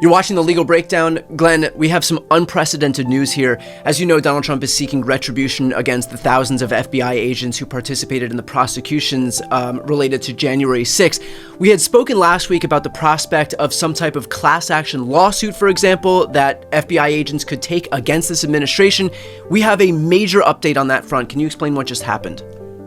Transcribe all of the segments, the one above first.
You're watching The Legal Breakdown. Glenn, we have some unprecedented news here. As you know, Donald Trump is seeking retribution against the thousands of FBI agents who participated in the prosecutions related to January 6th. We had spoken last week about the prospect of some type of class action lawsuit, for example, that FBI agents could take against this administration. We have a major update on that front. Can you explain what just happened?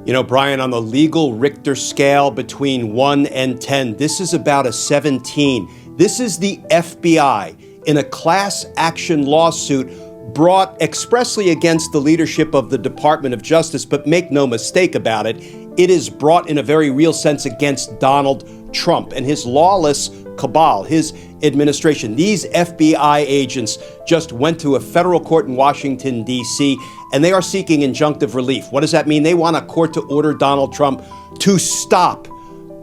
You know, Brian, on the legal Richter scale between 1 and 10, this is about a 17. This is the FBI in a class action lawsuit brought expressly against the leadership of the Department of Justice, but make no mistake about it, it is brought in a very real sense against Donald Trump and his lawless cabal, his administration. These FBI agents just went to a federal court in Washington, D.C., and they are seeking injunctive relief. What does that mean? They want a court to order Donald Trump to stop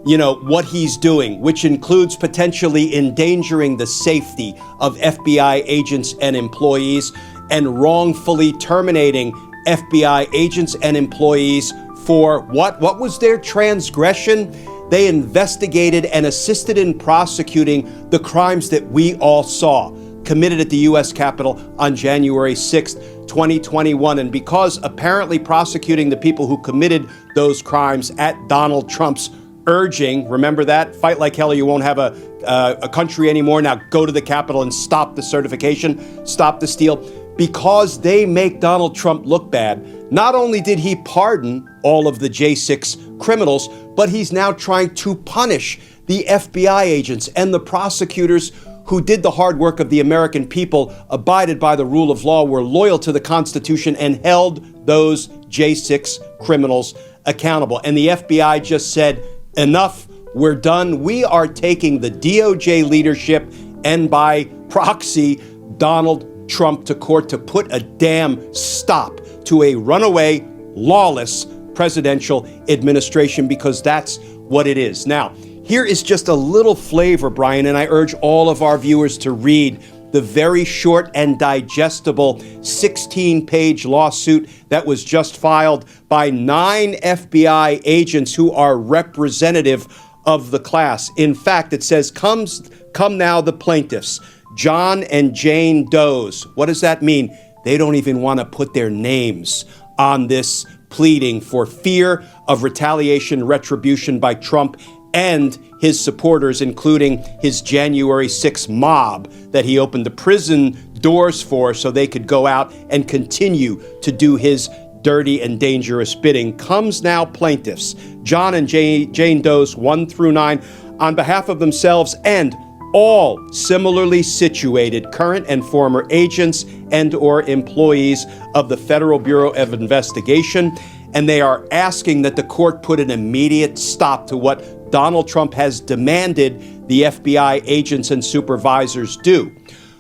what he's doing, which includes potentially endangering the safety of FBI agents and employees and wrongfully terminating FBI agents and employees for what? What was their transgression? They investigated and assisted in prosecuting the crimes that we all saw committed at the U.S. Capitol on January 6th, 2021. And because apparently prosecuting the people who committed those crimes at Donald Trump's urging, remember that? Fight like hell or you won't have a country anymore. Now go to the Capitol and stop the certification, stop the steal. Because they make Donald Trump look bad, not only did he pardon all of the J6 criminals, but he's now trying to punish the FBI agents and the prosecutors who did the hard work of the American people, abided by the rule of law, were loyal to the Constitution, and held those J6 criminals accountable. And the FBI just said, enough, we're done. We are taking the DOJ leadership and by proxy, Donald Trump to court to put a damn stop to a runaway, lawless presidential administration, because that's what it is. Now, here is just a little flavor, Brian, and I urge all of our viewers to read the very short and digestible 16-page lawsuit that was just filed by 9 FBI agents who are representative of the class. In fact, it says, come now the plaintiffs, John and Jane Doe's. What does that mean? They don't even want to put their names on this pleading for fear of retaliation, retribution by Trump and his supporters, including his January 6th mob that he opened the prison doors for so they could go out and continue to do his dirty and dangerous bidding. Comes now plaintiffs, John and Jane Doe's 1 through 9, on behalf of themselves and all similarly situated current and former agents and or employees of the Federal Bureau of Investigation. And they are asking that the court put an immediate stop to what Donald Trump has demanded the FBI agents and supervisors do,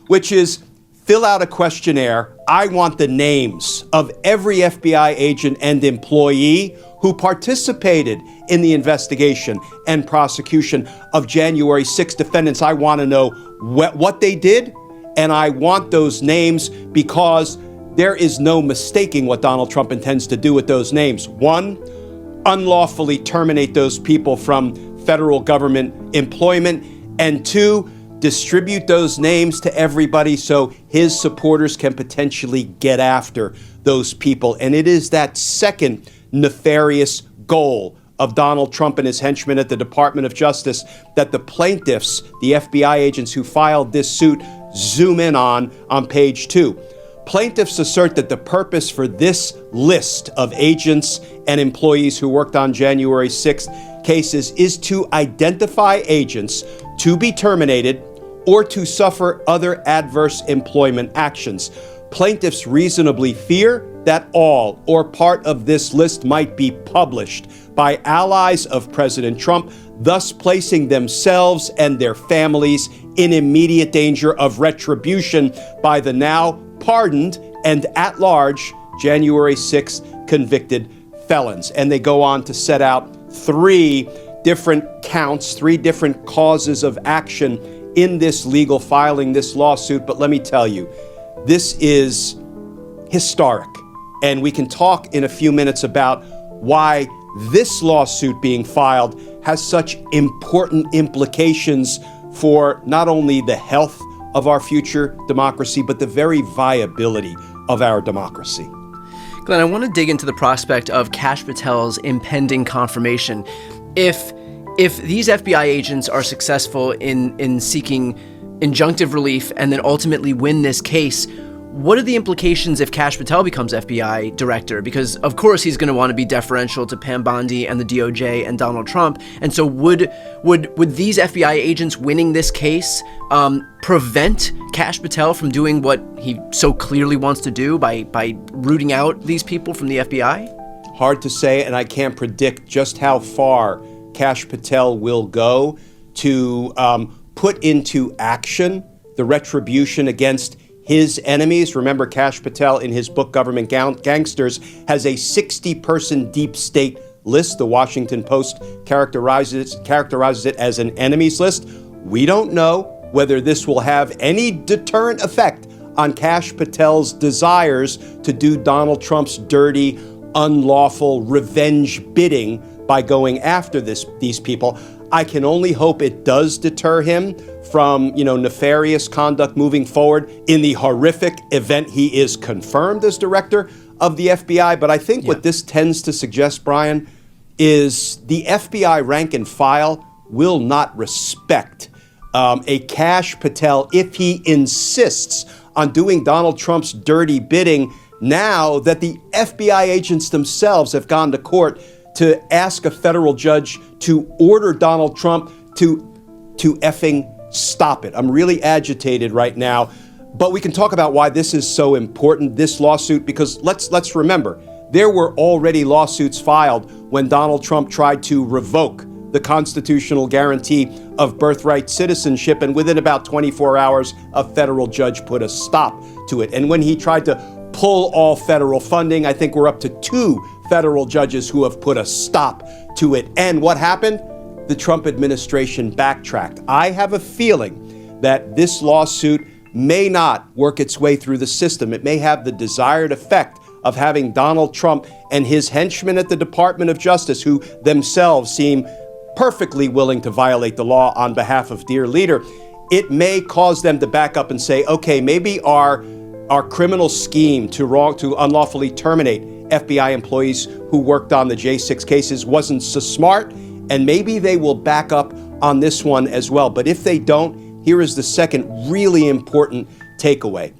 which is fill out a questionnaire. I want the names of every FBI agent and employee who participated in the investigation and prosecution of January 6 defendants. I want to know what they did, and I want those names because there is no mistaking what Donald Trump intends to do with those names. 1, unlawfully terminate those people from federal government employment, and 2, distribute those names to everybody so his supporters can potentially get after those people. And it is that second nefarious goal of Donald Trump and his henchmen at the Department of Justice that the plaintiffs, the FBI agents who filed this suit, zoom in on page 2. Plaintiffs assert that the purpose for this list of agents and employees who worked on January 6th cases is to identify agents to be terminated or to suffer other adverse employment actions. Plaintiffs reasonably fear that all or part of this list might be published by allies of President Trump, thus placing themselves and their families in immediate danger of retribution by the now pardoned and at-large January 6th convicted felons. And they go on to set out 3 different counts, 3 different causes of action in this legal filing, this lawsuit. But let me tell you, this is historic. And we can talk in a few minutes about why this lawsuit being filed has such important implications for not only the health of our future democracy, but the very viability of our democracy. Glenn, I want to dig into the prospect of Kash Patel's impending confirmation. If these FBI agents are successful in seeking injunctive relief and then ultimately win this case, what are the implications if Kash Patel becomes FBI director? Because, of course, he's going to want to be deferential to Pam Bondi and the DOJ and Donald Trump. And so would these FBI agents winning this case prevent Kash Patel from doing what he so clearly wants to do by rooting out these people from the FBI? Hard to say, and I can't predict just how far Kash Patel will go to put into action the retribution against his enemies. Remember, Kash Patel, in his book Government Gangsters, has a 60-person deep state list. The Washington Post characterizes it as an enemies list. We don't know whether this will have any deterrent effect on Kash Patel's desires to do Donald Trump's dirty, unlawful revenge bidding by going after these people. I can only hope it does deter him from, nefarious conduct moving forward in the horrific event he is confirmed as director of the FBI. But I think what this tends to suggest, Brian, is the FBI rank and file will not respect a Kash Patel if he insists on doing Donald Trump's dirty bidding now that the FBI agents themselves have gone to court to ask a federal judge to order Donald Trump to effing stop it. I'm really agitated right now, but we can talk about why this is so important, this lawsuit, because let's remember, there were already lawsuits filed when Donald Trump tried to revoke the constitutional guarantee of birthright citizenship, and within about 24 hours, a federal judge put a stop to it. And when he tried to pull all federal funding, I think we're up to 2 federal judges who have put a stop to it. And what happened? The Trump administration backtracked. I have a feeling that this lawsuit may not work its way through the system. It may have the desired effect of having Donald Trump and his henchmen at the Department of Justice, who themselves seem perfectly willing to violate the law on behalf of dear leader. It may cause them to back up and say, okay, maybe our criminal scheme to unlawfully terminate FBI employees who worked on the J6 cases wasn't so smart, and maybe they will back up on this one as well. But if they don't, here is the second really important takeaway.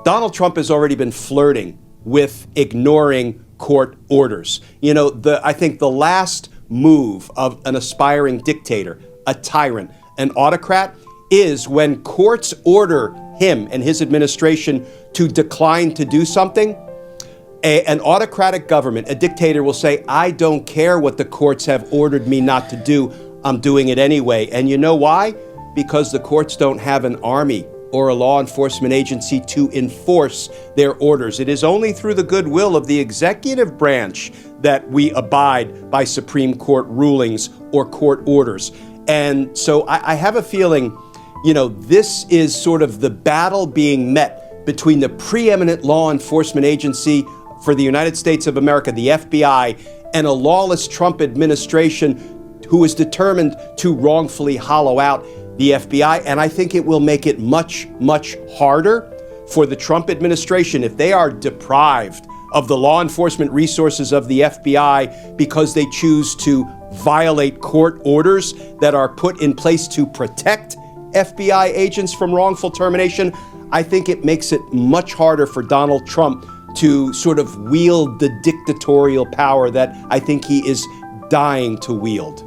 Donald Trump has already been flirting with ignoring court orders. I think the last move of an aspiring dictator, a tyrant, an autocrat, is when courts order him and his administration to decline to do something. An autocratic government, a dictator, will say, I don't care what the courts have ordered me not to do, I'm doing it anyway. And you know why? Because the courts don't have an army or a law enforcement agency to enforce their orders. It is only through the goodwill of the executive branch that we abide by Supreme Court rulings or court orders. And so I have a feeling, this is sort of the battle being met between the preeminent law enforcement agency for the United States of America, the FBI, and a lawless Trump administration who is determined to wrongfully hollow out the FBI. And I think it will make it much, much harder for the Trump administration if they are deprived of the law enforcement resources of the FBI because they choose to violate court orders that are put in place to protect FBI agents from wrongful termination. I think it makes it much harder for Donald Trump to sort of wield the dictatorial power that I think he is dying to wield.